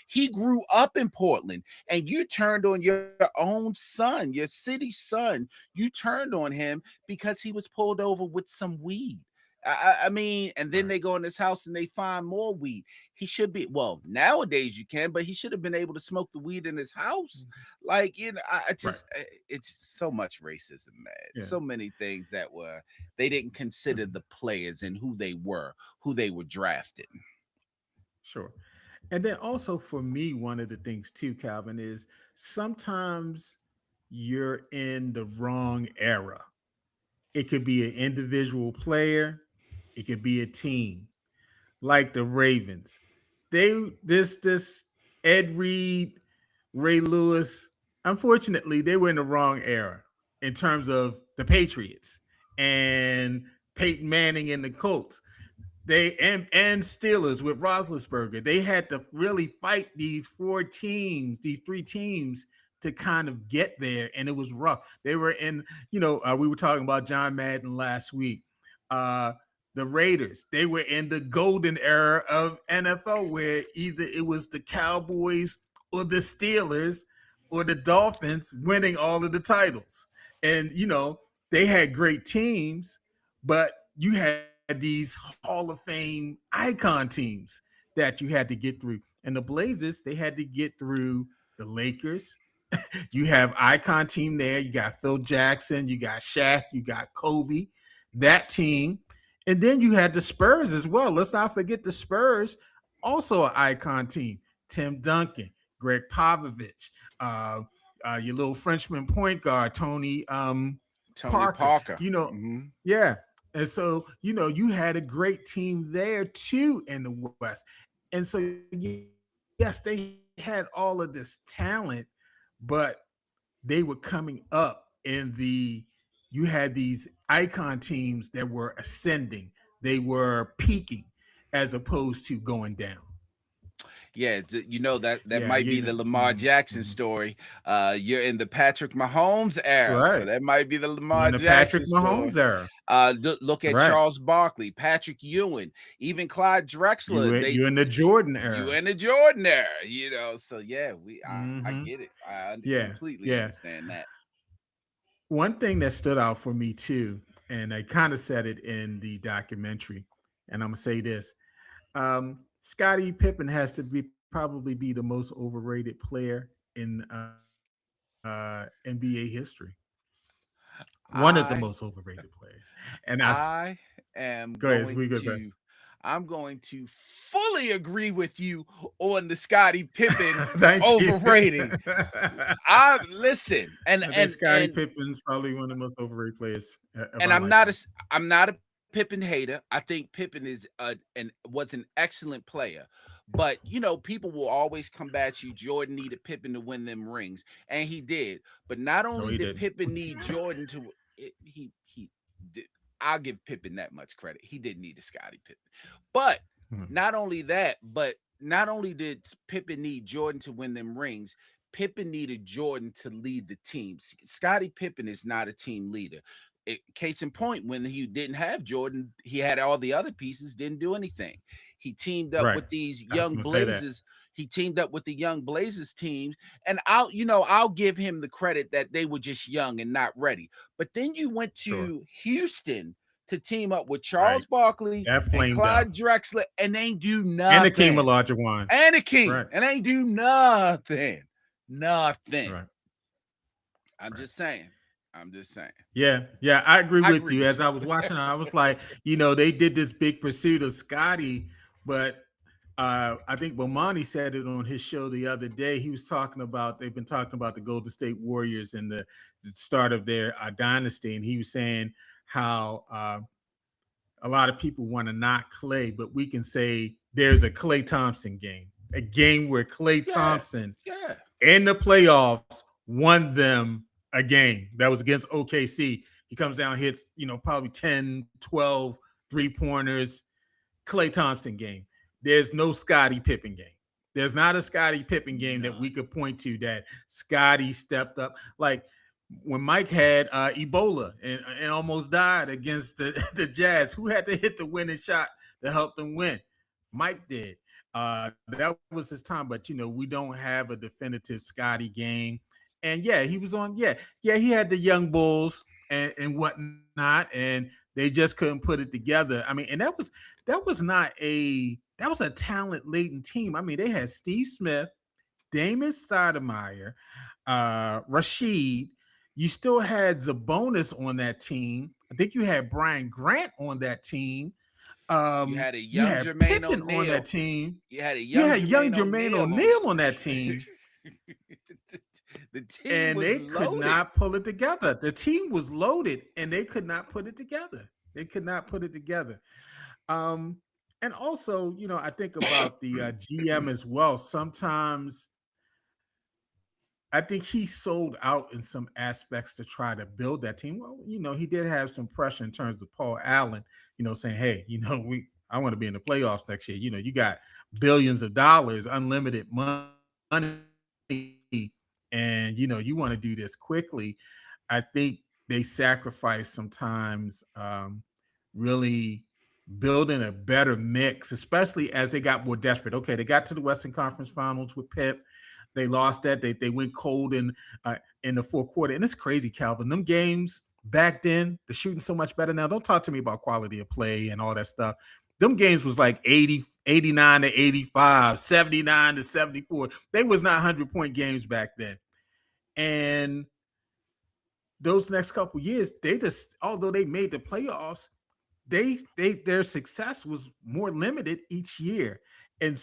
He grew up in Portland, and you turned on your own son, your city son. You turned on him because he was pulled over with some weed. I mean, and then right. they go in his house and they find more weed. He should be, well, nowadays you can, but he should have been able to smoke the weed in his house. Like, I Right. just, it's so much racism, man. Yeah. So many things that were, they didn't consider Mhm. the players and who they were drafting. Sure. And then also for me, one of the things too, Calvin, is sometimes you're in the wrong era. It could be an individual player, it could be a team, like the Ravens. This Ed Reed, Ray Lewis. Unfortunately, they were in the wrong era in terms of the Patriots and Peyton Manning and the Colts. They and Steelers with Roethlisberger. They had to really fight these four teams, these three teams, to kind of get there, and it was rough. They were in, we were talking about John Madden last week. Uh, the Raiders, they were in the golden era of NFL, where either it was the Cowboys or the Steelers or the Dolphins winning all of the titles, and they had great teams, but you had these Hall of Fame icon teams that you had to get through. And the Blazers, they had to get through the Lakers. You have icon team there. You got Phil Jackson, you got Shaq, you got Kobe, that team. And then you had the Spurs as well. Let's not forget the Spurs, also an icon team. Tim Duncan, Greg Popovich, uh, your little Frenchman point guard, Tony Tony Parker. Parker. Hmm. Yeah. And so, you had a great team there too in the West. And so, yes, they had all of this talent, but they were coming up in you had these icon teams that were ascending, they were peaking as opposed to going down. Yeah, that Yeah, might be the Lamar Jackson mhm. story. You're in the Patrick Mahomes era, Right. so that might be the You're in Lamar the Patrick Jackson story. Mahomes era. Look at Right. Charles Barkley, Patrick Ewing, even Clyde Drexler. You're in the Jordan You era. in the Jordan era, So yeah, I Hmm. get it. I Yeah. completely Yeah. understand that. One thing that stood out for me too, and I kind of said it in the documentary, and I'm gonna say this: Scottie Pippen has to be probably be the most overrated player in NBA history. One of the most I overrated players, and I am go ahead. We going go say. to I'm going to fully agree with you on the Scottie Pippen Thank you. overrating. I listen, I think Scottie Pippen's probably one of the most overrated players of and our lifetime. I'm not a Pippen hater. I think Pippen is was an excellent player. But people will always combat you. Jordan needed Pippen to win them rings, and he did. But not No, only he did didn't. Pippen need Jordan to he did. I'll give Pippen that much credit. He didn't need a Scottie Pippen. But Mhm. not only did Pippen need Jordan to win them rings, Pippen needed Jordan to lead the team. Scottie Pippen is not a team leader. Case in point, when he didn't have Jordan, he had all the other pieces, didn't do anything. He teamed up Right. with these I was young gonna say that. Blazers. He teamed up with the Young Blazers team, and I'll give him the credit that they were just young and not ready. But then you went Sure. to Houston to team up with Right. Charles Barkley That and flamed up. Clyde Drexler, and they do And the King nothing. Olajuwon. And the King, Right. and they do nothing. Nothing. Right. I'm Right. just saying. I'm just saying. Yeah, yeah, I agree I with agree you. with As you. I was watching, I was like, they did this big pursuit of Scotty, but I think Bomani said it on his show the other day. He was talking about they've been talking about the Golden State Warriors and the start of their dynasty, and he was saying how a lot of people want to knock Clay, but we can say there's a Clay Thompson game, a game where Clay Yeah. Thompson Yeah. in the playoffs won them a game that was against OKC. He comes down, hits, probably 10, 12 3-pointers. Clay Thompson game. There's no Scottie Pippen game. There's not a Scottie Pippen game that we None. could point to that Scottie stepped up. Like when Mike had Ebola and almost died against the Jazz, who had to hit the winning shot to help them win? Mike did. That was his time, but we don't have a definitive Scotty game. And yeah, he was on. Yeah, he had the young bulls and whatnot, and they just couldn't put it together. I mean, and that was a talent laden team. I mean, they had Steve Smith, Damon Stoudemire, Rashid. You still had Zabonis on that team. I think you had Brian Grant on that team. You had a You young had Jermaine Pippen on that O'Neal. team. You had a You young had young Jermaine Jermaine O'Neal on O'Neal on it. that team, The team and was they could loaded. not pull it together. The team was loaded, and they could not put it together. They could not put it together. Um, and also, I think about the GM as well. Sometimes I think he sold out in some aspects to try to build that team. Well, he did have some pressure in terms of Paul Allen, saying, "Hey, I want to be in the playoffs next year. You got billions of dollars, unlimited money, and you want to do this quickly." I think they sacrifice sometimes really building a better mix, especially as they got more desperate. Okay, they got to the Western Conference Finals with Pip. They lost that. They went cold in the fourth quarter. And it's crazy, Calvin. Them games back then, the shooting so much better now. Don't talk to me about quality of play and all that stuff. Them games was like 80, 89 to 85, 79 to 74. They was not 100-point games back then. And those next couple years, they just, although they made the playoffs, their success was more limited each year. And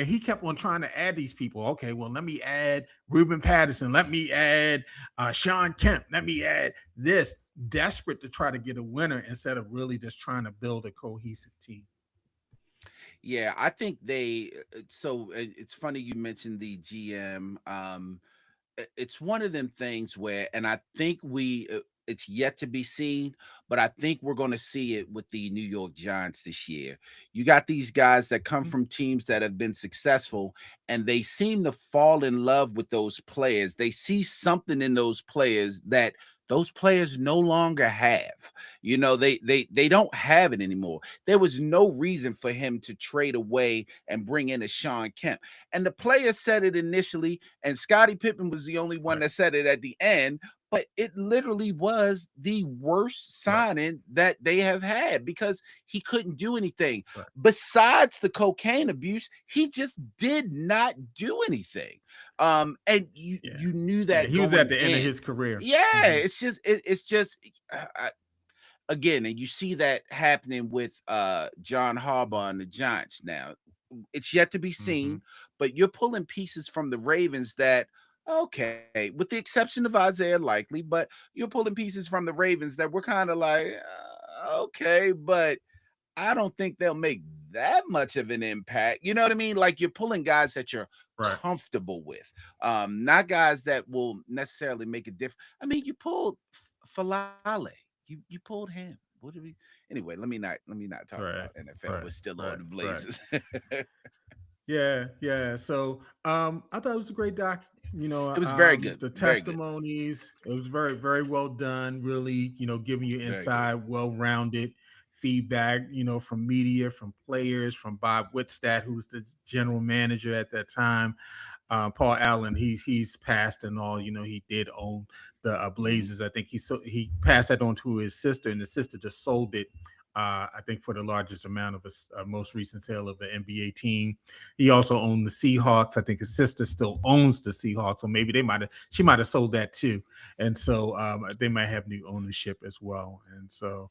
he kept on trying to add these people. Okay, well, let me add Ruben Patterson. Let me add Sean Kemp. Let me add this. Desperate to try to get a winner instead of really just trying to build a cohesive team. Yeah, I think it's funny you mentioned the GM. It's one of them things where, and I think it's yet to be seen, but I think we're going to see it with the New York Giants this year. You got these guys that come from teams that have been successful, and they seem to fall in love with those players. They see something in those players that those players no longer have. They don't have it anymore. There was no reason for him to trade away and bring in a Sean Kemp. And the players said it initially, and Scottie Pippen was the only one Right. that said it at the end. But it literally was the worst Right. signing that they have had because he couldn't do anything. Right. Besides the cocaine abuse, he just did not do anything. And you Yeah. you knew Yeah. that He was at going the end of in. his career. Yeah, Mm-hmm. it's just again, and you see that happening with John Harbaugh and the Giants now. It's yet to be Mm-hmm. seen, but you're pulling pieces from the Ravens that, okay, with the exception of Isaiah Likely, but you're pulling pieces from the Ravens that were kind of like, okay, but I don't think they'll make that much of an impact. You know what I mean? Like you're pulling guys that you're Right. comfortable with, not guys that will necessarily make a difference. I mean, you pulled Falale, you pulled him. What do we? Anyway, let me not talk about Right. NFL. We're Right. still on Right. the Right. Blazers. Yeah, yeah. So I thought it was a great doc. It was very good, The very good, testimonies, it was very, very well done, really, giving you very good. inside, well-rounded feedback, from media, from players, from Bob Whitstad, who was the general manager at that time. Paul Allen, he's passed and all. He did own the Blazers. I think he passed that on to his sister, and the sister just sold it. I think for the largest amount of a most recent sale of an NBA team. He also owned the Seahawks. I think his sister still owns the Seahawks, so maybe she might have sold that too, and so they might have new ownership as well. And so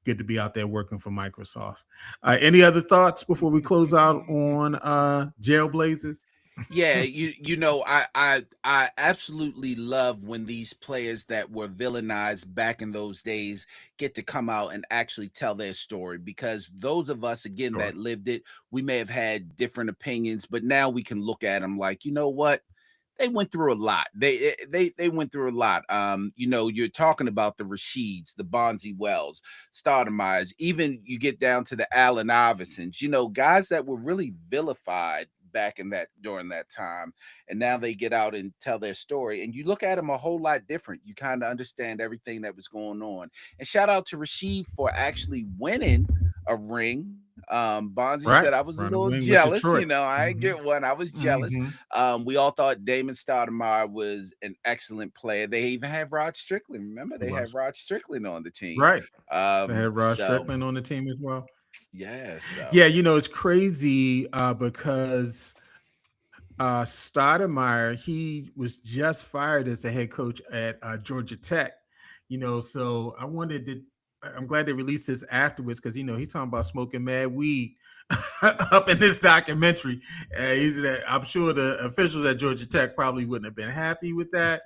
good to be out there working for Microsoft. Any other thoughts before we close out on Jailblazers? Yeah, I absolutely love when these players that were villainized back in those days get to come out and actually tell their story, because those of us again Sure. that lived it, we may have had different opinions, but now we can look at them like, you know what? They went through a lot. They went through a lot. You're talking about the Rasheeds, the Bonzi Wells, Stoudemires, even you get down to the Allen Iversons, guys that were really vilified back in that during that time, and now they get out and tell their story, and you look at them a whole lot different. You kind of understand everything that was going on. And shout out to Rasheed for actually winning a ring. Bonzi Right. said I was a Running little wing with jealous. Detroit. I didn't Mm-hmm. get one. I was jealous. Mm-hmm. We all thought Damon Stoudemire was an excellent player. They even had Rod Strickland. Remember, It they had was. Rod Strickland on the team. Right. They had Rod So Strickland on the team as well. yeah, Yeah, so it's crazy because Stoudemire, he was just fired as the head coach at Georgia Tech. So I'm glad they released this afterwards because he's talking about smoking mad weed up in this documentary. I'm sure the officials at Georgia Tech probably wouldn't have been happy with that,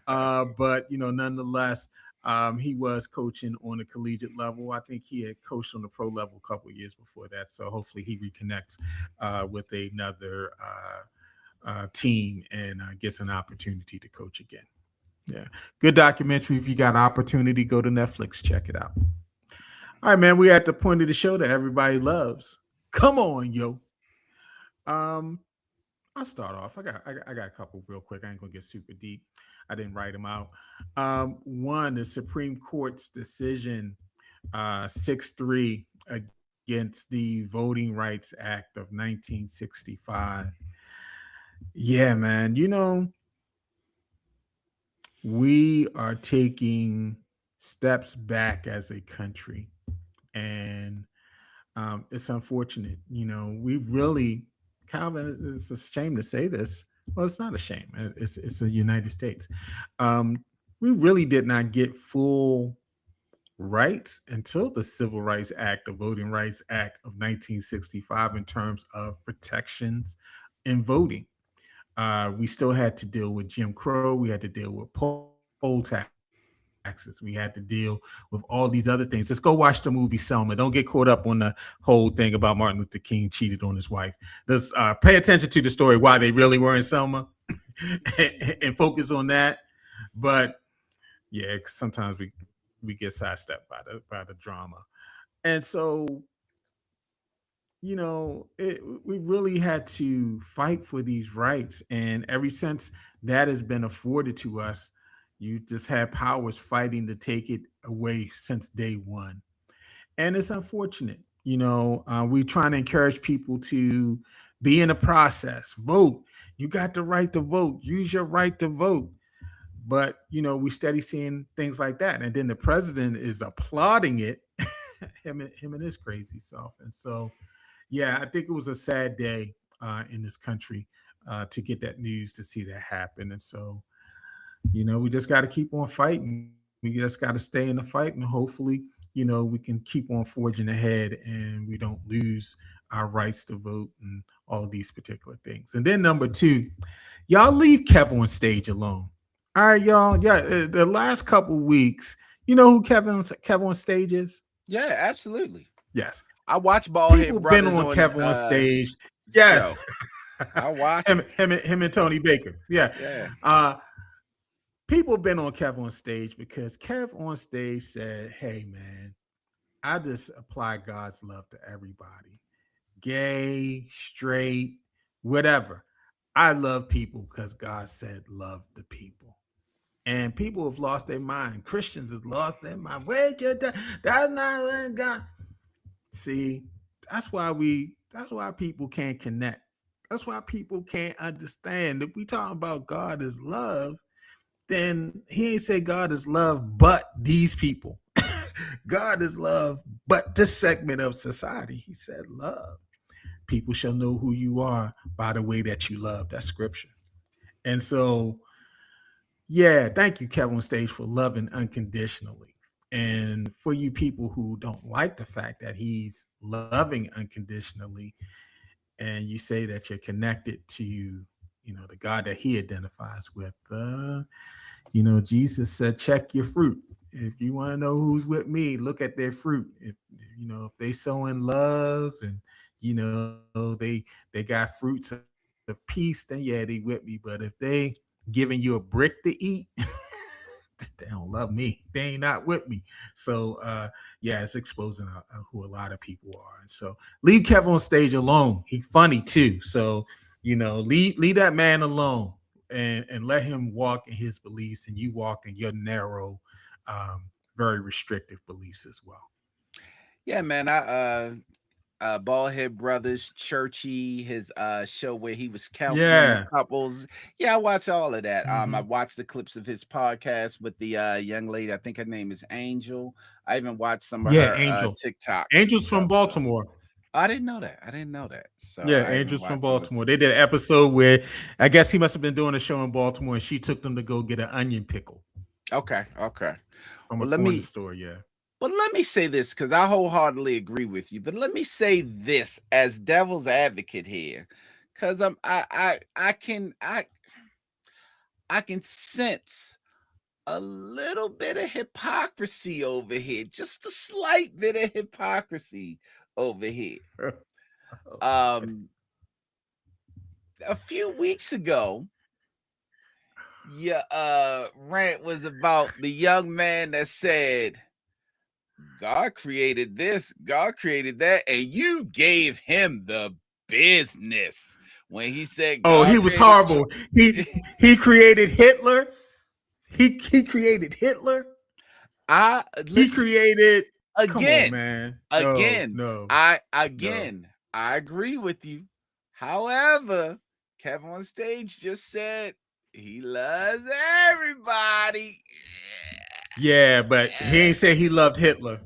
but nonetheless, he was coaching on a collegiate level. I think he had coached on the pro level a couple of years before that. So hopefully he reconnects with another team and gets an opportunity to coach again. Yeah, good documentary. If you got opportunity, go to Netflix, check it out. All right, man. We're at the point of the show that everybody loves. Come on, yo. Um, I'll start off. I got a couple real quick. I ain't gonna get super deep. I didn't write them out. One, the Supreme Court's decision, 6-3 against the Voting Rights Act of 1965. Yeah, man. We are taking steps back as a country, and it's unfortunate. We really, Calvin, it's a shame to say this. Well, it's not a shame. It's the United States. Um, we really did not get full rights until the Civil Rights Act, the Voting Rights Act of 1965, in terms of protections in voting. We still had to deal with Jim Crow. We had to deal with poll taxes. We had to deal with all these other things. Just go watch the movie Selma. Don't get caught up on the whole thing about Martin Luther King cheated on his wife. Pay attention to the story, why they really were in Selma, and focus on that. But yeah, sometimes we get sidestepped by the drama, and so we really had to fight for these rights. And ever since that has been afforded to us, you just had powers fighting to take it away since day one. And it's unfortunate. We trying to encourage people to be in the process, vote. You got the right to vote, use your right to vote. But, we steady seeing things like that. And then the president is applauding it, him and his crazy self. And so, yeah, I think it was a sad day in this country to get that news, to see that happen. And so, we just got to keep on fighting. We just got to stay in the fight, and hopefully, we can keep on forging ahead and we don't lose our rights to vote and all these particular things. And then number two, y'all leave Kev on stage alone. All right, y'all. Yeah, the last couple weeks, you know who Kev on stage is? yeah, absolutely. Yes. I watch People Ballhead been Brothers on on Kev on stage. Yes. yo, I watch him, them. him and Tony Baker. Yeah. Yeah. Uh, people been on Kev on stage because Kev on stage said, "Hey man, I just apply God's love to everybody. Gay, straight, whatever. I love people because God said love the people." And people have lost their mind. Christians have lost their mind. Wait, that's not God. See, that's why people can't connect. That's why people can't understand. If we talk about God as love, then he ain't say God is love, but these people. God is love, but this segment of society. He said love. People shall know who you are by the way that you love. That's scripture. And so, yeah, thank you, Kevin Stage, for loving unconditionally. And for you people who don't like the fact that he's loving unconditionally, and you say that you're connected to, the God that he identifies with, Jesus said, check your fruit. If you want to know who's with me, look at their fruit. If they sow in love and they got fruits of peace, then yeah, they with me. But if they giving you a brick to eat, they don't love me. They ain't not with me. So yeah, it's exposing who a lot of people are. And so leave Kevin on stage alone. He funny too. So leave that man alone and let him walk in his beliefs, and you walk in your narrow, very restrictive beliefs as well. Yeah, man. Baldhead Brothers, Churchy, his show where he was counseling the Yeah. couples. Yeah, I watch all of that. I Mm-hmm. watched the clips of his podcast with the young lady. I think her name is Angel. I even watched some of Yeah, her Angel. TikToks and Angel's from stuff. So Baltimore. I didn't know that. I didn't know that. So Yeah, I even Angel's from watched some of. Baltimore. They did an episode where I guess he must have been doing a show in Baltimore, and she took them to go get an onion pickle Okay, okay. from a Well, let corner me store. Yeah. But let me say this because I wholeheartedly agree with you. But let me say this as devil's advocate here, because I can sense a little bit of hypocrisy over here, just a slight bit of hypocrisy over here. Oh, God. Um, a few weeks ago, your rant was about the young man that said God created this, God created that, and you gave him the business when he said Oh, he God was created. horrible. He created Hitler. He created Hitler. I He listen created. Come on, again, man. No, again. no, I no. again, I agree with you. However, Kevin on stage just said he loves everybody. Yeah, but he ain't say he loved Hitler.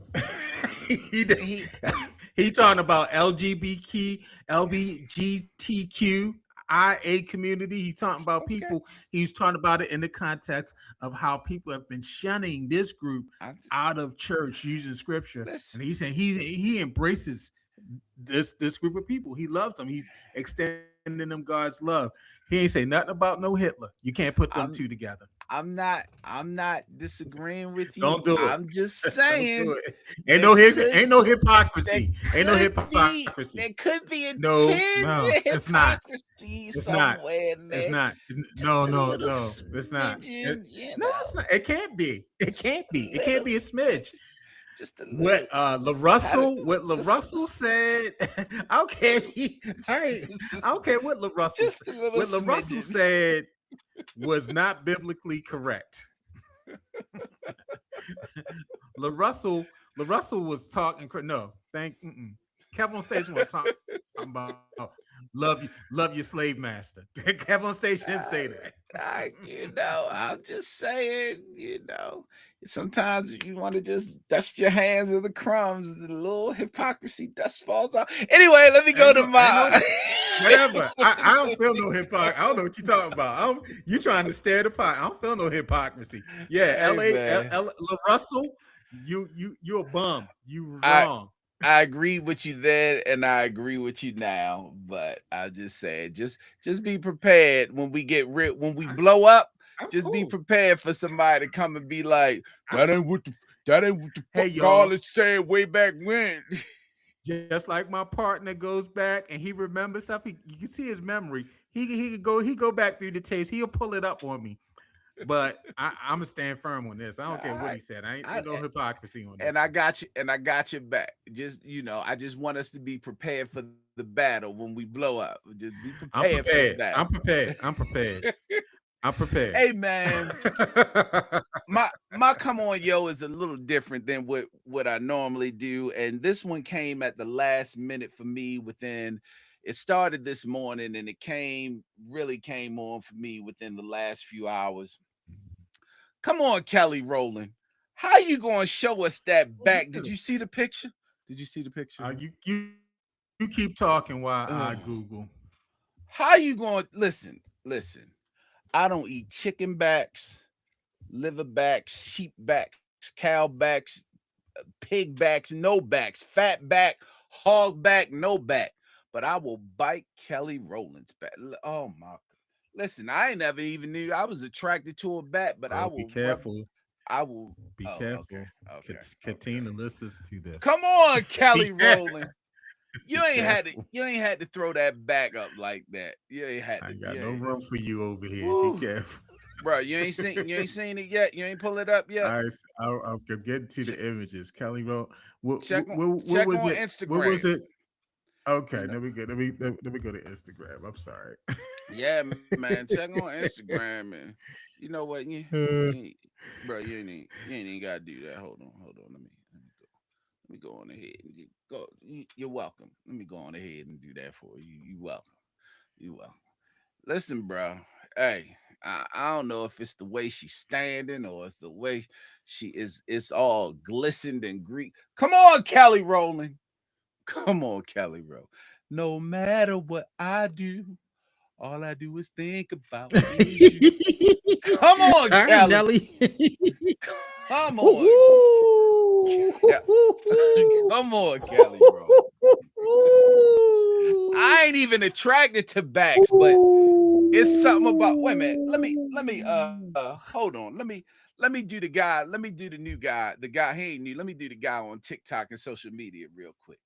he did- He he talking about LGBTQIA community. He's talking about okay. people. He's talking about it in the context of how people have been shunning this group I, out of church using scripture. listen, And he's saying he embraces this group of people. He loves them. He's extending them God's love. He ain't say nothing about no Hitler. You can't put them two I'm together. I'm not disagreeing with Don't you. do it. I'm just Don't do saying it. there could Ain't no there hypocrisy. Ain't no could be hypocrisy. there could be a No, tinge no, of it's not. hypocrisy It's not. somewhere in It's there. not. Just No, a no, little no. It's not. smidgen, you No, know. it's not. It can't be. It Just can't a be. It little can't be a smidge. smidgen. Just a little how to, What LaRussell said. I don't care. I don't care what LaRussell just a little what LaRussell smidgen. said was not biblically correct. LaRussell LaRussell was talking. No, Kevin on stage wasn't talking about love your slave master. Kevin on stage didn't say that. I'm just saying, sometimes you want to just dust your hands of the crumbs, the little hypocrisy dust falls off. Anyway, let me go to Ain't no my. whatever. I don't feel no hypocrisy. I don't know what you're talking about. You trying to stare the pot. I don't feel no hypocrisy. Yeah, Hey man, Russell, you're a bum. You I wrong. I agree with you then, and I agree with you now. But I just said, just be prepared when we get when we blow up. I'm Just be cool. prepared for somebody to come and be like, I, that ain't what the hey fuck y'all, God is saying way back when. just like my partner goes back and he remembers stuff. You can see his memory. He go back through the tapes. He'll pull it up on me. But I'm gonna stand firm on this. I don't care what I, he said. I Ain't no hypocrisy on and this I one. got you, and I got your back. Just I just want us to be prepared for the battle when we blow up. Just be I'm prepared for the prepared. battle. I'm prepared. I'm prepared. I'm prepared. Hey man, my come on yo is a little different than what I normally do, and this one came at the last minute for me. It started this morning, and it came on for me within the last few hours. Come on, Kelly Rowland, how you gonna show us that Oh, back? Did really? you see the picture? Did you see the picture? You keep talking while I Ugh. Google. How you going? Listen. I don't eat chicken backs, liver backs, sheep backs, cow backs, pig backs, no backs, fat back, hog back, no back. But I will bite Kelly Rowland's back. Oh my! Listen, I ain't never even knew I was attracted to a bat, but I Oh, be will rub. careful. I will. Be Oh, okay, careful. okay, okay. Katina listens to this. Come on, Kelly Yeah. Rowland. Be careful. You ain't had to throw that back up like that. You ain't had I to. ain't got no Yeah. room for you over here. Be Woo. careful. Bro, you ain't seen it yet. You ain't pull it up yet. I'll get to Ch- the images. Kelly wrote. What, what check was on it? What was Instagram. it? Okay, You know, let me go to Instagram. I'm sorry. yeah, man. Check on Instagram, and you know what? You ain't, bro, you ain't even gotta do that. Hold on. Let me go on ahead. You're welcome. Let me go on ahead and do that for you. You welcome. You welcome. Listen, bro. Hey, I don't know if it's the way she's standing or it's the way she is. It's all glistened and green. Come on, Kelly Rowland. Come on, Kelly Rowe. No matter what I do, all I do is think about is you. Come on, All right, Kelly. Nelly. Come on. Ooh. Ke- Come on, Kelly Rowe. I ain't even attracted to backs, but it's something about wait a minute. Let me hold on. Let me do the guy. Let me do the new guy. The guy he ain't new. Let me do the guy on TikTok and social media real quick.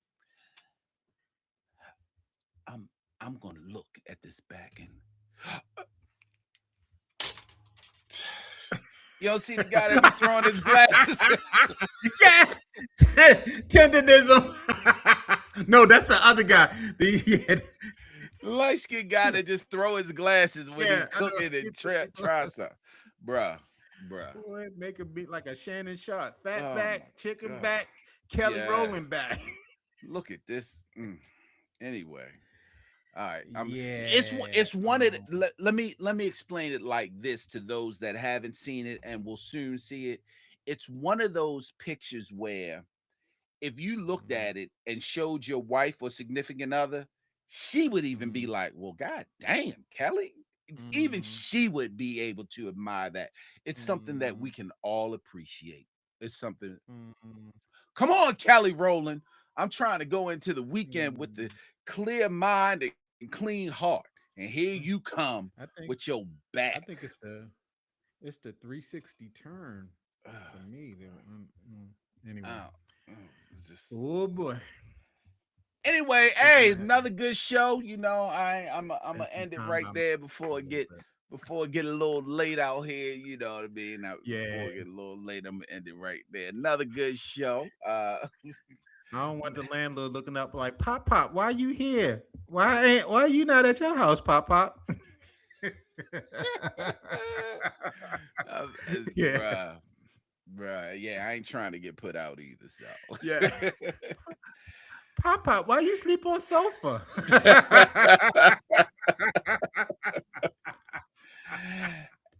I'm I'm gonna look at this back and you don't see the guy that be throwing his glasses. Yeah. Tenderism. No, that's the other guy. Yeah, Light skinned guy that just throw his glasses when he yeah, I know. cooking and try something. Bruh. Bruh. Boy, make a beat like a Shannon Sharp. Fat Oh my back, chicken god. back, Kelly Yeah. Rowland back. Look at this. Anyway. All right. Yeah. It's one of let me explain it like this to those that haven't seen it and will soon see it. It's one of those pictures where if you looked Mhm, at it and showed your wife or significant other, she would even be mhm, like, "Well, god damn, Kelly." Even mhm, she would be able to admire that. It's something that we mhm, can all appreciate. It's something. mhm, Come on, Kelly Rowland. I'm trying to go into the weekend with the mhm. clear mind and clean heart. And here you come I with think your back. I think it's the 360 turn for me. Anyway. Uh, it's just Oh boy. anyway, Shaking hey, my head. another good show. You know, I'm Spend gonna some end it time right by there myself a little bit. before it get a little late out here. You know what I mean? Yeah. Before it get a little late, I'm gonna end it right there. Another good show. I don't want the landlord looking up like Pop, why you here? Why you not at your house, Pop? Yeah. Bruh, bruh. Yeah, I ain't trying to get put out either. Yeah. So. Pop, why you sleep on sofa?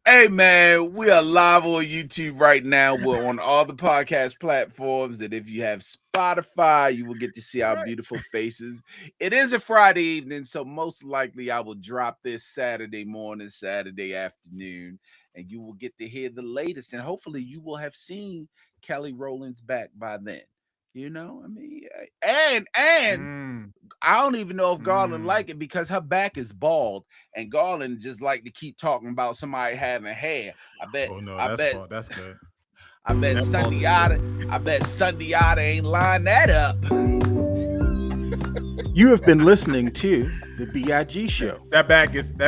Hey man, we are live on YouTube right now. We're on all the podcast platforms, and if you have Spotify, you will get to see our Right. beautiful faces. It is a Friday evening, so most likely I will drop this Saturday morning, Saturday afternoon, and you will get to hear the latest. And hopefully, you will have seen Kelly Rowland's back by then. You know, I mean, and Mm, I don't even know if Garland mm. like it because her back is bald, and Garland just like to keep talking about somebody having hair. Oh no, I bet, that's good. I bet That ball Sunday is good. Otter, I bet Sunday Otter ain't lined that up. You have been listening to The B.I.G. Show. That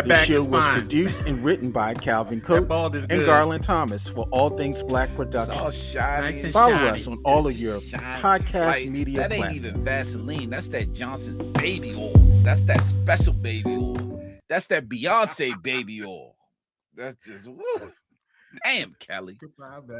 This back show is was fine. produced and written by Calvin That Coates bald is and good. Garland Thomas for All Things Black It's all Productions. shiny. Nice and Follow shiny. us on all of It's your shiny. podcast Like, media that ain't platforms. even Vaseline. That's that Johnson baby oil. That's that special baby oil. That's that Beyonce baby oil. That's just woo. Damn, Kelly. Goodbye, man.